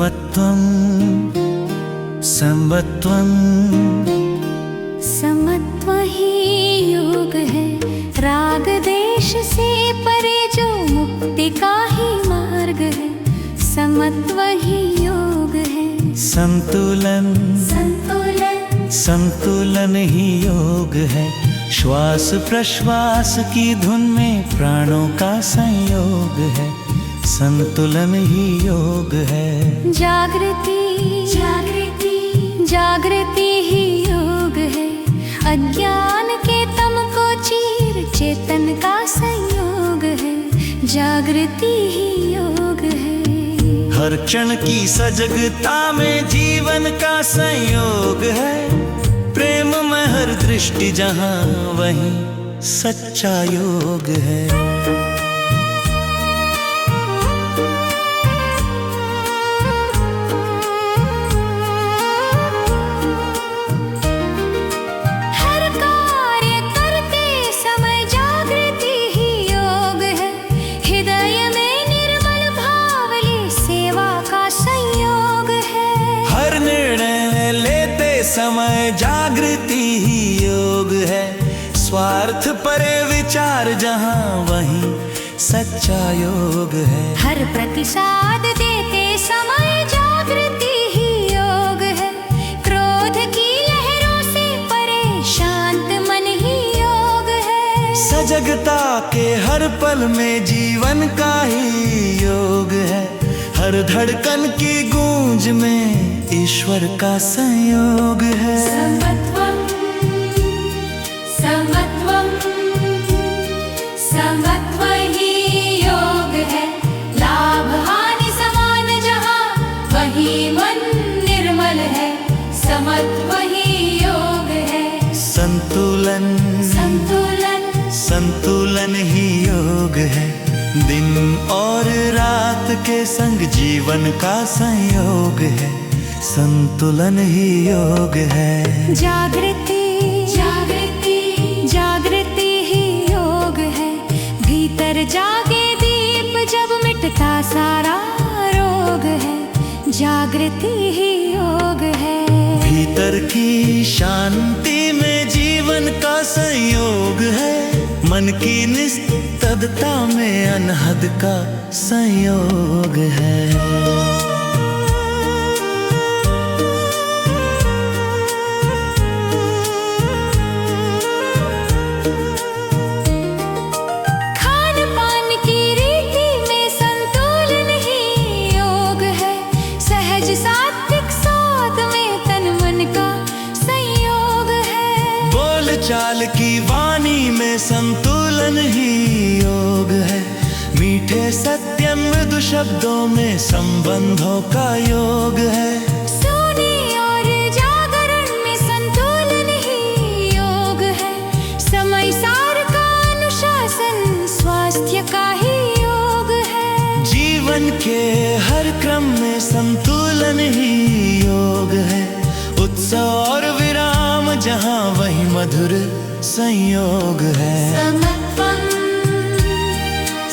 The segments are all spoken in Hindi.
समत्वं समत्वं समत्व ही योग है, राग देश से परे जो मुक्ति का ही मार्ग है। समत्व ही योग है। संतुलन संतुलन संतुलन ही योग है। श्वास प्रश्वास की धुन में प्राणों का संयोग है। संतुलन ही योग है। जागृति जागृति जागृति ही योग है। अज्ञान के तम को चीर चेतन का संयोग है। जागृति ही योग है। हर क्षण की सजगता में जीवन का संयोग है। प्रेम में हर दृष्टि जहाँ वहीं सच्चा योग है। हर कार्य करते समय जागृति ही योग है। हृदय में निर्मल भावली सेवा का संयोग है। हर निर्णय लेते समय जागृति ही योग है। स्वार्थ परे विचार जहाँ वहीं सच्चा योग है। हर प्रतिसाद देते समय जागृति ही योग है। क्रोध की लहरों से परे शांत मन ही योग है। सजगता के हर पल में जीवन का ही योग है। हर धड़कन की गूंज में ईश्वर का संयोग है। समत्वं समत्वं समत्व ही योग है। लाभ हानि समान जहाँ वही मन निर्मल है। समत्व ही योग है। संतुलन संतुलन संतुलन ही योग है। दिन और रात के संग जीवन का संयोग है। संतुलन ही योग है। जागृति जागृति जागृति ही योग है। भीतर जागे दीप जब मिटता सारा रोग है। जागृति ही योग है। भीतर की शांति में जीवन का संयोग है। मन की निस्तब्धता में अनहद का संयोग है। खान पान की रीति में संतुलन ही योग है। सहज सात्विक साध में तन मन का संयोग है। बोल चाल की वाणी में संतुलन ही योग है। मीठे सत्य मृदु शब्दों में संबंधों का योग है। सोने और जागरण में संतुलन ही योग है। समय सार का अनुशासन स्वास्थ्य का ही योग है। जीवन के हर क्रम में संतुलन ही योग है। उत्सव और विराम जहाँ वही मधुर संयोग है। समत्वं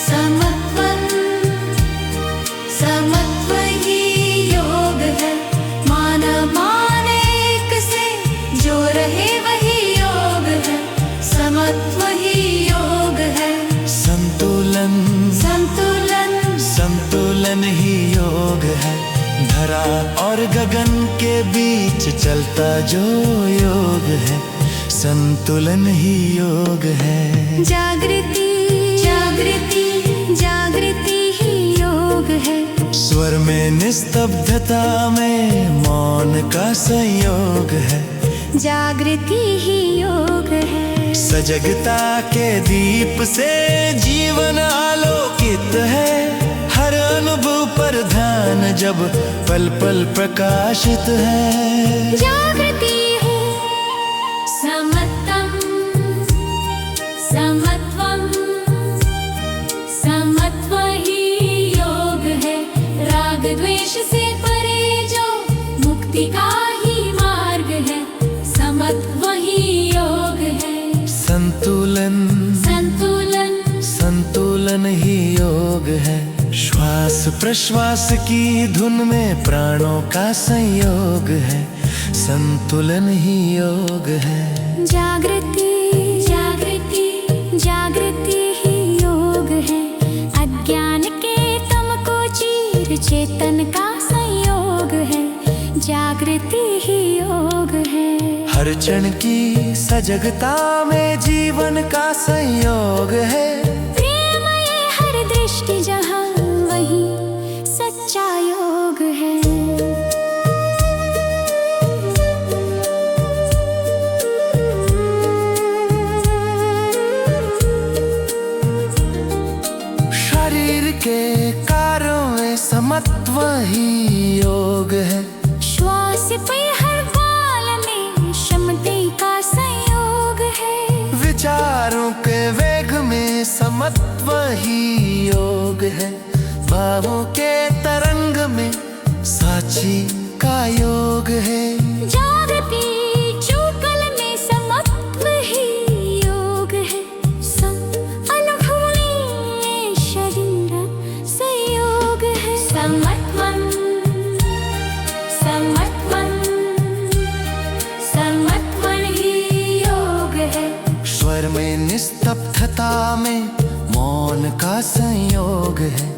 समत्वं समत्व ही योग है। मान मान एक से जो रहे वही योग है। समत्व ही योग है। संतुलन संतुलन संतुलन ही योग है। धरा और गगन के बीच चलता जो योग है। संतुलन ही योग है। जागृति जागृति जागृति ही योग है। स्वर में निस्तब्धता में मौन का संयोग है। जागृति ही योग है। सजगता के दीप से जीवन आलोकित है। हर अनुभव पर ध्यान जब पल पल प्रकाशित है। जागृति है। समत्वं समत्वं समत्व ही योग है। राग द्वेष से परे जो मुक्ति का ही मार्ग है। समत्व ही योग है। संतुलन संतुलन संतुलन ही योग है। श्वास प्रश्वास की धुन में प्राणों का संयोग है, संतुलन ही योग है। जागृति जागृति जागृति ही योग है। अज्ञान के तम को चीर चेतन का संयोग है। जागृति ही योग है। हर क्षण की सजगता में जीवन का संयोग है। प्रेम ये हर दृष्टि जहाँ वही सच्चा योग है। शरीर के कार्यों में समत्व ही योग है। श्वास पे हर काल में क्षमते का संयोग है। विचारों के वेग में समत्व ही योग है। भावों के तरंग में साची का योग है। जागृति चुकल में समत्व ही योग है। सम अनुभव में शरीर संयोग है। समत्वम समत्वम समत्वन ही योग है। स्वर में निस्तब्धता में मौन का संयोग है।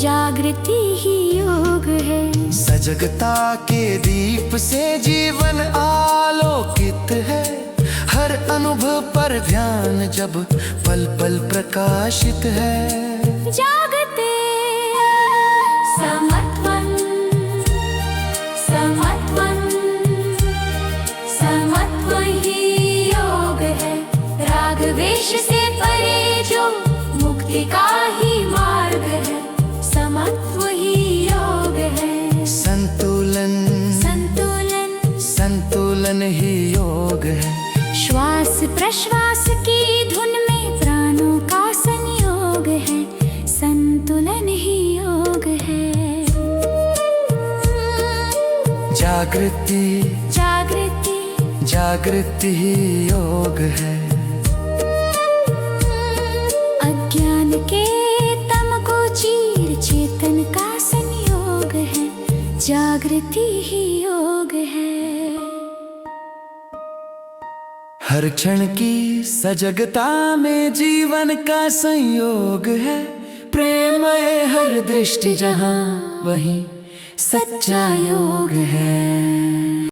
जागृति ही योग है। सजगता के दीप से जीवन आलोकित है। हर अनुभव पर ध्यान जब पल पल प्रकाशित है। जागते समत्वन समत्वन समत्व ही योग है। राग द्वेष से परे जो मुक्ति का ही मार्ग है। समत्व ही योग है। संतुलन संतुलन संतुलन ही योग है। श्वास प्रश्वास की धुन में प्राणों का संयोग है। संतुलन ही योग है। जागृति जागृति जागृति ही योग है। अज्ञान के तम को चीर चेतन का संयोग है। जागृति ही योग है। हर क्षण की सजगता में जीवन का संयोग है। प्रेम है हर दृष्टि जहाँ वही सच्चा योग है।